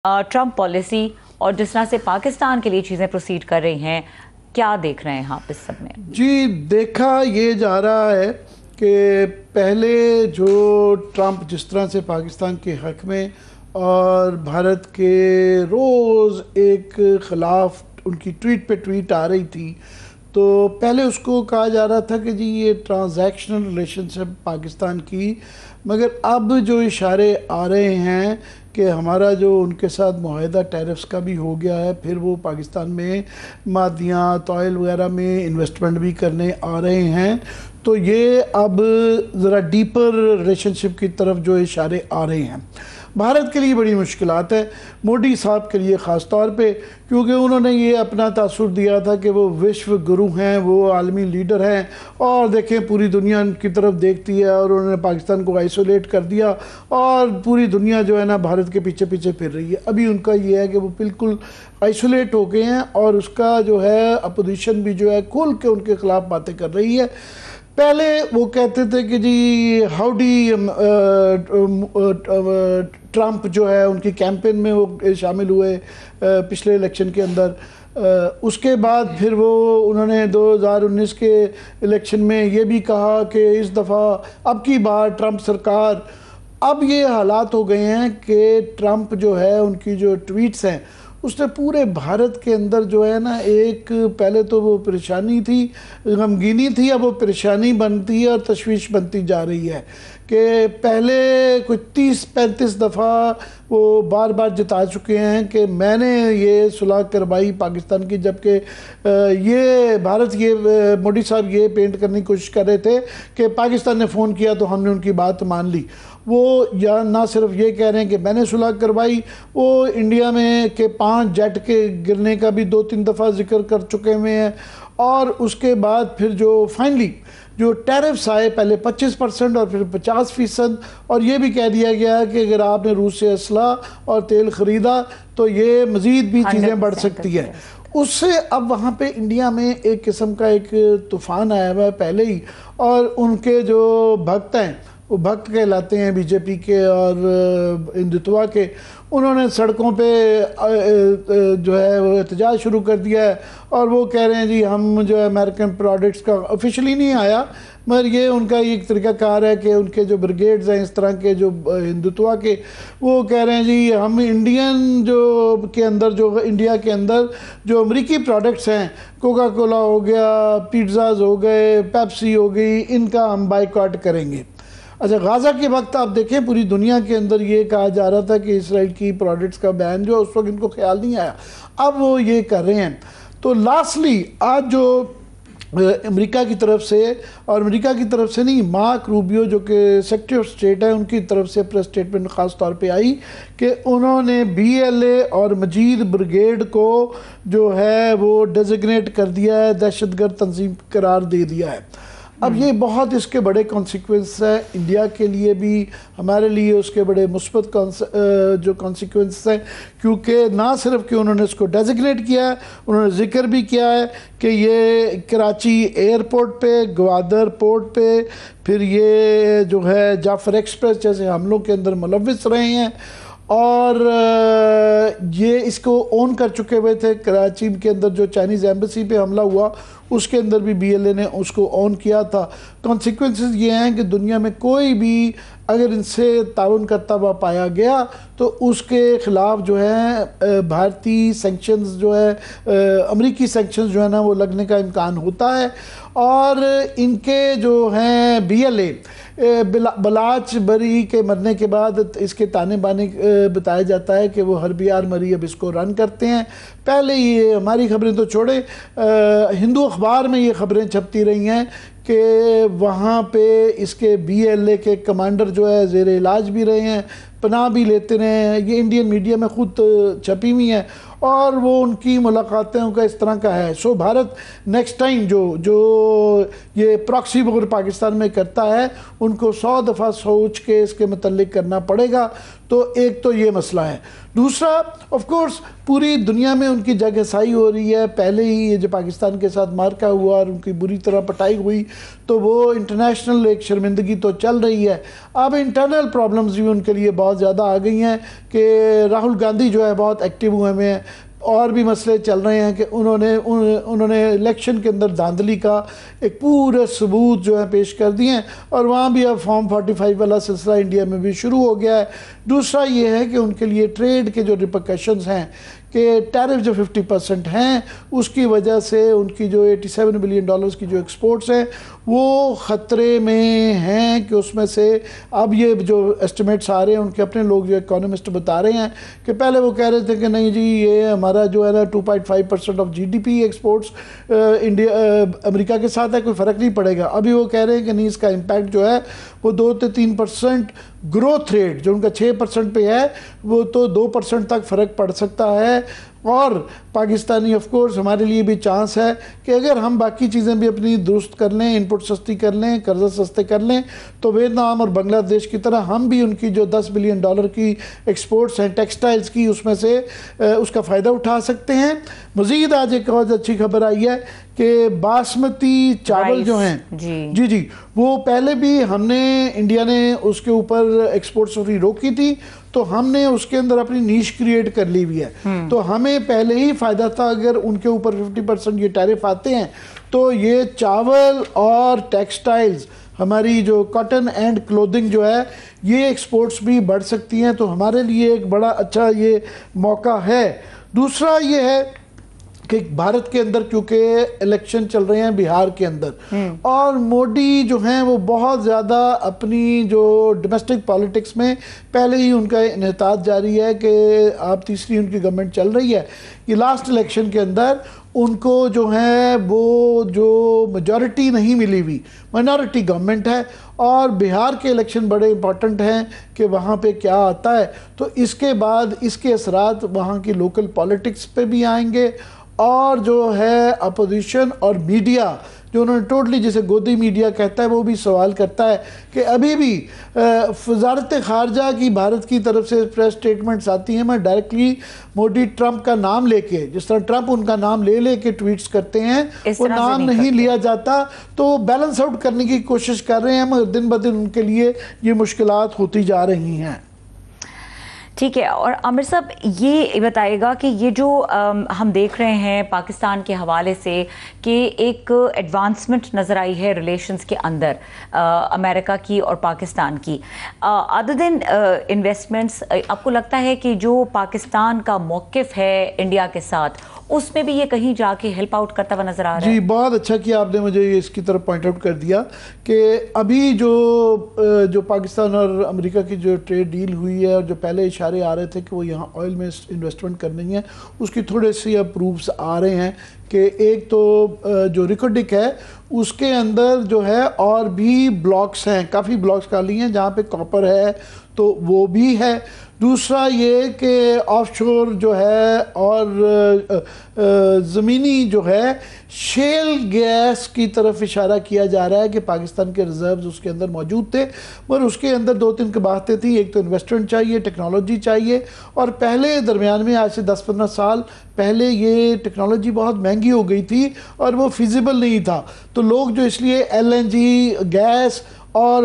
Trump policy और जिस तरह से पाकिस्तान के लिए चीज़ें प्रोसीड कर रही हैं, क्या देख रहे हैं आप इस सब में? जी, देखा ये जा रहा है कि पहले जो ट्रंप जिस तरह से पाकिस्तान के हक में और भारत के रोज़ एक ख़िलाफ़ उनकी ट्वीट पे ट्वीट आ रही थी, तो पहले उसको कहा जा रहा था कि जी ये ट्रांजैक्शनल रिलेशनशिप पाकिस्तान की, मगर अब जो इशारे आ रहे हैं कि हमारा जो उनके साथ मुआहदा टैरिफ्स का भी हो गया है, फिर वो पाकिस्तान में मादियात ऑयल वगैरह में इन्वेस्टमेंट भी करने आ रहे हैं, तो ये अब ज़रा डीपर रिलेशनशिप की तरफ जो इशारे आ रहे हैं। भारत के लिए बड़ी मुश्किलात है, मोदी साहब के लिए ख़ास तौर पे, क्योंकि उन्होंने ये अपना तासुर दिया था कि वो विश्व गुरु हैं, वो आलमी लीडर हैं और देखें पूरी दुनिया की तरफ देखती है, और उन्होंने पाकिस्तान को आइसोलेट कर दिया और पूरी दुनिया जो है ना भारत के पीछे पीछे फिर रही है। अभी उनका ये है कि वो बिल्कुल आइसोलेट हो गए हैं और उसका जो है अपोजिशन भी जो है खुल के उनके ख़िलाफ़ बातें कर रही है। पहले वो कहते थे कि जी हाउडी ट्रंप जो है उनकी कैंपेन में वो शामिल हुए पिछले इलेक्शन के अंदर। उसके बाद फिर वो उन्होंने 2019 के इलेक्शन में ये भी कहा कि इस दफ़ा अब की बार ट्रंप सरकार, अब ये हालात हो गए हैं कि ट्रंप जो है उनकी जो ट्वीट्स हैं उसने पूरे भारत के अंदर जो है ना एक, पहले तो वो परेशानी थी, गमगीनी थी, अब वो परेशानी बनती है और तशवीश बनती जा रही है कि पहले कुछ 30-35 दफ़ा वो बार बार जता चुके हैं कि मैंने ये सुलह करवाई पाकिस्तान की, जबकि ये भारत, ये मोदी साहब ये पेंट करने की कोशिश कर रहे थे कि पाकिस्तान ने फ़ोन किया तो हमने उनकी बात मान ली। वो या ना सिर्फ ये कह रहे हैं कि मैंने सुलह करवाई, वो इंडिया में के 5 जेट के गिरने का भी 2-3 दफ़ा जिक्र कर चुके हुए हैं। और उसके बाद फिर जो फाइनली जो टैरिफ्स आए, पहले 25% और फिर 50%, और ये भी कह दिया गया कि अगर आपने रूस से असलाह और तेल ख़रीदा तो ये मज़ीद भी चीज़ें बढ़ सकती है। उससे अब वहाँ पे इंडिया में एक किस्म का एक तूफ़ान आया हुआ है पहले ही, और उनके जो भक्त हैं वो भक्त कहलाते हैं बीजेपी के और हिंदुत्वा के, उन्होंने सड़कों पे जो है वो एहतजाज शुरू कर दिया है और वो कह रहे हैं जी हम जो है अमेरिकन प्रोडक्ट्स का ऑफिशियली नहीं आया, मगर ये उनका एक तरीक़ाकार है कि उनके जो ब्रिगेड्स हैं इस तरह के जो हिंदुत्वा के, वो कह रहे हैं जी हम इंडियन जो के अंदर, जो इंडिया के अंदर जो अमेरिकी प्रोडक्ट्स हैं, कोका कोला हो गया, पिज़्ज़ाज़ हो गए, पेप्सी हो गई, इनका हम बाइकआउट करेंगे। अच्छा, गाज़ा के वक्त आप देखें पूरी दुनिया के अंदर ये कहा जा रहा था कि इसराइल की प्रोडक्ट्स का बैन जो उस वक्त इनको ख्याल नहीं आया, अब वो ये कर रहे हैं। तो लास्टली आज जो अमेरिका की तरफ से, और अमेरिका की तरफ से नहीं, मार्क रूबियो जो कि सेक्रेटरी ऑफ स्टेट है, उनकी तरफ से प्रेस स्टेटमेंट ख़ास तौर पे आई कि उन्होंने BLA और मजीद ब्रिगेड को जो है वो डेजिग्नेट कर दिया है, दहशतगर्द तंजीम करार दे दिया है। अब ये बहुत इसके बड़े कॉन्सिक्वेंस है इंडिया के लिए भी, हमारे लिए उसके बड़े मुस्बत जो कॉन्सिक्वेंस हैं, क्योंकि ना सिर्फ कि उन्होंने इसको डेजिग्नेट किया है, उन्होंने जिक्र भी किया है कि ये कराची एयरपोर्ट पे, ग्वादर पोर्ट पे, फिर ये जो है जाफर एक्सप्रेस जैसे हमलों के अंदर मुलव्विस रहे हैं, और ये इसको ओन कर चुके हुए थे। कराची के अंदर जो चाइनीज़ एम्बेसी पे हमला हुआ उसके अंदर भी BLA ने उसको ऑन किया था। कॉन्सिक्वेंसेस ये हैं कि दुनिया में कोई भी अगर इनसे ताउन करता हुआ पाया गया तो उसके ख़िलाफ़ जो है भारतीय सैंक्शंस जो है, अमेरिकी सैंक्शंस जो है ना वो लगने का इम्कान होता है। और इनके जो हैं BLA बलाच बरी के मरने के बाद इसके ताने बाने बताया जाता है कि वो हरबियार मरी अब इसको रन करते हैं। पहले ये हमारी खबरें तो छोड़े, हिंदू अखबार में ये खबरें छपती रही हैं कि वहाँ पे इसके BLA के कमांडर जो है ज़ेर इलाज भी रहे हैं, पनाह भी लेते रहे हैं, ये इंडियन मीडिया में ख़ुद छपी हुई हैं, और वो उनकी मुलाकातों का इस तरह का है। सो भारत नेक्स्ट टाइम जो ये प्रॉक्सी वॉर पाकिस्तान में करता है उनको 100 दफ़ा सोच के इसके मुतल्लिक करना पड़ेगा। तो एक तो ये मसला है। दूसरा, ऑफ कोर्स पूरी दुनिया में उनकी जगहसाई हो रही है। पहले ही ये जो पाकिस्तान के साथ मार्का हुआ और उनकी बुरी तरह पिटाई हुई, तो वो इंटरनेशनल एक शर्मिंदगी तो चल रही है। अब इंटरनल प्रॉब्लम्स भी उनके लिए बहुत बहुत ज़्यादा आ गई हैं कि राहुल गांधी जो है बहुत एक्टिव हुए हैं। और भी मसले चल रहे हैं कि उन्होंने इलेक्शन के अंदर धांधली का एक पूरे सबूत जो है पेश कर दिए हैं, और वहाँ भी अब फॉर्म 45 वाला सिलसिला इंडिया में भी शुरू हो गया है। दूसरा ये है कि उनके लिए ट्रेड के जो रिपरकशंस हैं कि टैरिफ जो 50% हैं उसकी वजह से उनकी जो $87 बिलियन की जो एक्सपोर्ट्स हैं वो ख़तरे में हैं कि उसमें से अब ये जो एस्टिमेट्स आ रहे हैं उनके अपने लोग जो इकोनॉमिस्ट बता रहे हैं कि पहले वो कह रहे थे कि नहीं जी ये हमारा जो है ना 2.5% ऑफ GDP एक्सपोर्ट्स अमेरिका के साथ है, कोई फ़र्क नहीं पड़ेगा। अभी वो कह रहे हैं कि नहीं, इसका इम्पैक्ट जो है वो 2 से 3% ग्रोथ रेट जो उनका 6% पे है वो तो 2% तक फ़र्क पड़ सकता है। और पाकिस्तानी ऑफ कोर्स हमारे लिए भी चांस है कि अगर हम बाकी चीज़ें भी अपनी दुरुस्त कर लें, इनपुट सस्ती कर लें, कर्जा सस्ते कर लें, तो वियतनाम और बांग्लादेश की तरह हम भी उनकी जो $10 बिलियन की एक्सपोर्ट्स हैं टेक्सटाइल्स की उसमें से उसका फ़ायदा उठा सकते हैं। मज़ीद आज एक बहुत अच्छी खबर आई है कि बासमती चावल जो हैं जी वो पहले भी हमने इंडिया ने उसके ऊपर एक्सपोर्ट सॉरी रोकी थी, तो हमने उसके अंदर अपनी नीश क्रिएट कर ली हुई है। तो हमें पहले ही फ़ायदा था, अगर उनके ऊपर 50% ये टैरिफ आते हैं तो ये चावल और टेक्सटाइल्स हमारी जो कॉटन एंड क्लोथिंग जो है ये एक्सपोर्ट्स भी बढ़ सकती हैं, तो हमारे लिए एक बड़ा अच्छा ये मौका है। दूसरा ये है कि भारत के अंदर क्योंकि इलेक्शन चल रहे हैं बिहार के अंदर, और मोदी जो हैं वो बहुत ज़्यादा अपनी जो डोमेस्टिक पॉलिटिक्स में पहले ही उनका इन्हताज जारी है कि आप तीसरी उनकी गवर्नमेंट चल रही है। कि लास्ट इलेक्शन के अंदर उनको जो है वो जो मेजॉरिटी नहीं मिली हुई, माइनॉरिटी गवर्नमेंट है, और बिहार के इलेक्शन बड़े इंपॉर्टेंट हैं कि वहाँ पे क्या आता है। तो इसके बाद इसके असरात वहाँ की लोकल पॉलिटिक्स पे भी आएंगे, और जो है अपोजिशन और मीडिया जो उन्होंने टोटली जिसे गोदी मीडिया कहता है वो भी सवाल करता है कि अभी भी वजारत खारजा की भारत की तरफ से प्रेस स्टेटमेंट्स आती हैं, मैं डायरेक्टली मोदी ट्रंप का नाम लेके, जिस तरह ट्रंप उनका नाम ले लेके ट्वीट्स करते हैं वो नाम नहीं लिया जाता, तो बैलेंस आउट करने की कोशिश कर रहे हैं, मगर दिन ब दिन उनके लिए ये मुश्किलात होती जा रही हैं। ठीक है। और आमिर साहब ये बताइएगा कि ये जो हम देख रहे हैं पाकिस्तान के हवाले से कि एक एडवांसमेंट नज़र आई है रिलेशंस के अंदर अमेरिका की और पाकिस्तान की, अदर देन इन्वेस्टमेंट्स, आपको लगता है कि जो पाकिस्तान का मौक़िफ़ है इंडिया के साथ उसमें भी ये कहीं जाके हेल्प आउट करता हुआ नज़र आ रहा है? जी बहुत अच्छा किया आपने मुझे इसकी तरफ पॉइंट आउट कर दिया कि अभी जो पाकिस्तान और अमेरिका की जो ट्रेड डील हुई है और जो पहले इशारे आ रहे थे कि वो यहाँ ऑयल में इन्वेस्टमेंट करनी है, उसकी थोड़े से अब प्रूफ्स आ रहे हैं कि एक तो जो रिकॉर्डिक है उसके अंदर जो है और भी ब्लॉक्स हैं, काफ़ी ब्लॉक्स खाली हैं जहाँ पे कॉपर है तो वो भी है। दूसरा ये कि ऑफशोर जो है और ज़मीनी जो है शेल गैस की तरफ इशारा किया जा रहा है कि पाकिस्तान के रिजर्व्स उसके अंदर मौजूद थे, मगर उसके अंदर 2-3 बातें थी। एक तो इन्वेस्टमेंट चाहिए, टेक्नोलॉजी चाहिए, और पहले दरमियान में आज से 10-15 साल पहले ये टेक्नोलॉजी बहुत महंगी हो गई थी और वो फिजिबल नहीं था, तो लोग जो इसलिए LNG गैस और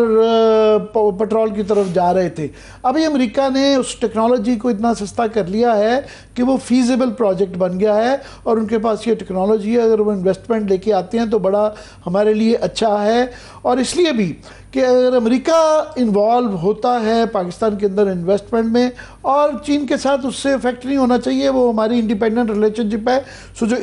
पेट्रोल की तरफ जा रहे थे। अभी अमेरिका ने उस टेक्नोलॉजी को इतना सस्ता कर लिया है कि वो फीजिबल प्रोजेक्ट बन गया है और उनके पास ये टेक्नोलॉजी है, अगर वो इन्वेस्टमेंट लेके आते हैं तो बड़ा हमारे लिए अच्छा है। और इसलिए भी कि अगर अमेरिका इन्वॉल्व होता है पाकिस्तान के अंदर इन्वेस्टमेंट में, और चीन के साथ उससे इफेक्ट नहीं होना चाहिए, वो हमारी इंडिपेंडेंट रिलेशनशिप है, सो जो